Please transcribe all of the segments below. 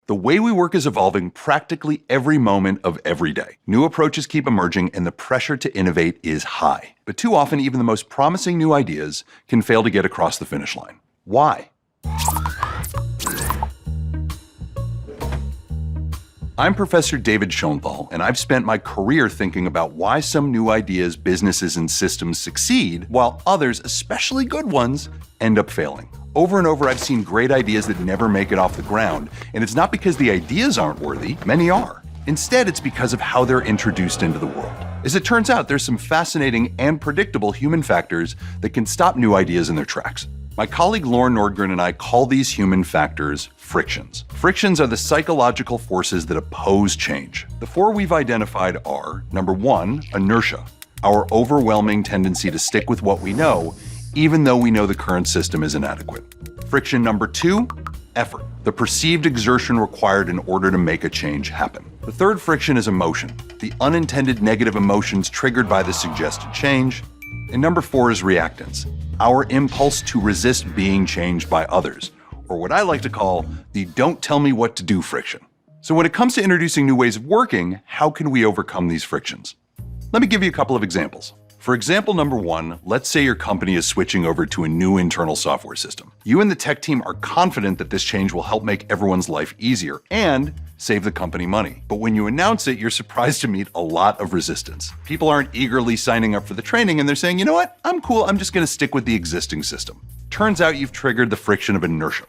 The way we work is evolving practically every moment of every day. New approaches keep emerging and the pressure to innovate is high. But too often, even the most promising new ideas can fail to get across the finish line. Why? I'm Professor David Schoenthal, and I've spent my career thinking about why some new ideas, businesses, and systems succeed, while others, especially good ones, end up failing. Over and over, I've seen great ideas that never make it off the ground, and it's not because the ideas aren't worthy, many are. Instead, it's because of how they're introduced into the world. As it turns out, there's some fascinating and predictable human factors that can stop new ideas in their tracks. My colleague Lauren Nordgren and I call these human factors frictions. Frictions are the psychological forces that oppose change. The four we've identified are, number one, inertia, our overwhelming tendency to stick with what we know, even though we know the current system is inadequate. Friction number two, effort, the perceived exertion required in order to make a change happen. The third friction is emotion, the unintended negative emotions triggered by the suggested change. And number four is reactance, our impulse to resist being changed by others, or what I like to call the don't tell me what to do friction. So when it comes to introducing new ways of working, how can we overcome these frictions? Let me give you a couple of examples. For example number one, let's say your company is switching over to a new internal software system. You and the tech team are confident that this change will help make everyone's life easier and save the company money. But when you announce it, you're surprised to meet a lot of resistance. People aren't eagerly signing up for the training and they're saying, you know what, I'm cool, I'm just gonna stick with the existing system. Turns out you've triggered the friction of inertia.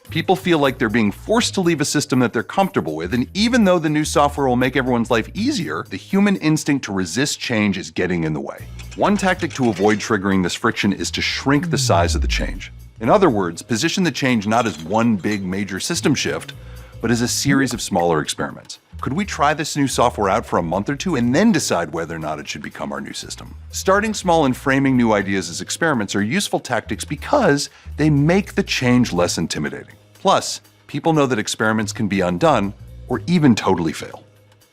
People feel like they're being forced to leave a system that they're comfortable with, and even though the new software will make everyone's life easier, the human instinct to resist change is getting in the way. One tactic to avoid triggering this friction is to shrink the size of the change. In other words, position the change not as one big major system shift, but as a series of smaller experiments. Could we try this new software out for a month or two and then decide whether or not it should become our new system? Starting small and framing new ideas as experiments are useful tactics because they make the change less intimidating. Plus, people know that experiments can be undone or even totally fail.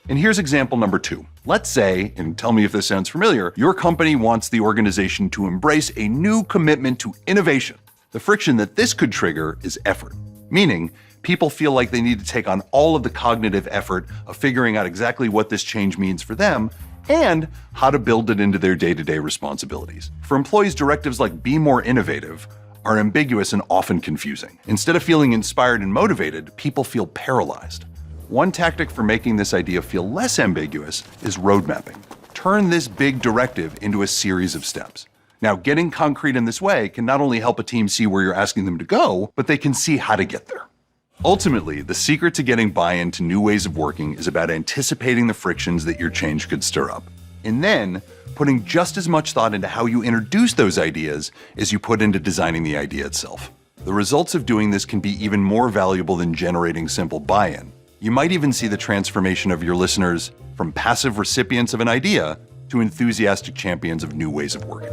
And here's example number two. Let's say, and tell me if this sounds familiar, your company wants the organization to embrace a new commitment to innovation. The friction that this could trigger is effort, meaning people feel like they need to take on all of the cognitive effort of figuring out exactly what this change means for them and how to build it into their day-to-day responsibilities. For employees, directives like be more innovative are ambiguous and often confusing. Instead of feeling inspired and motivated, people feel paralyzed. One tactic for making this idea feel less ambiguous is road mapping. Turn this big directive into a series of steps. Now, getting concrete in this way can not only help a team see where you're asking them to go, but they can see how to get there. Ultimately, the secret to getting buy-in to new ways of working is about anticipating the frictions that your change could stir up, and then putting just as much thought into how you introduce those ideas as you put into designing the idea itself. The results of doing this can be even more valuable than generating simple buy-in. You might even see the transformation of your listeners from passive recipients of an idea to enthusiastic champions of new ways of working.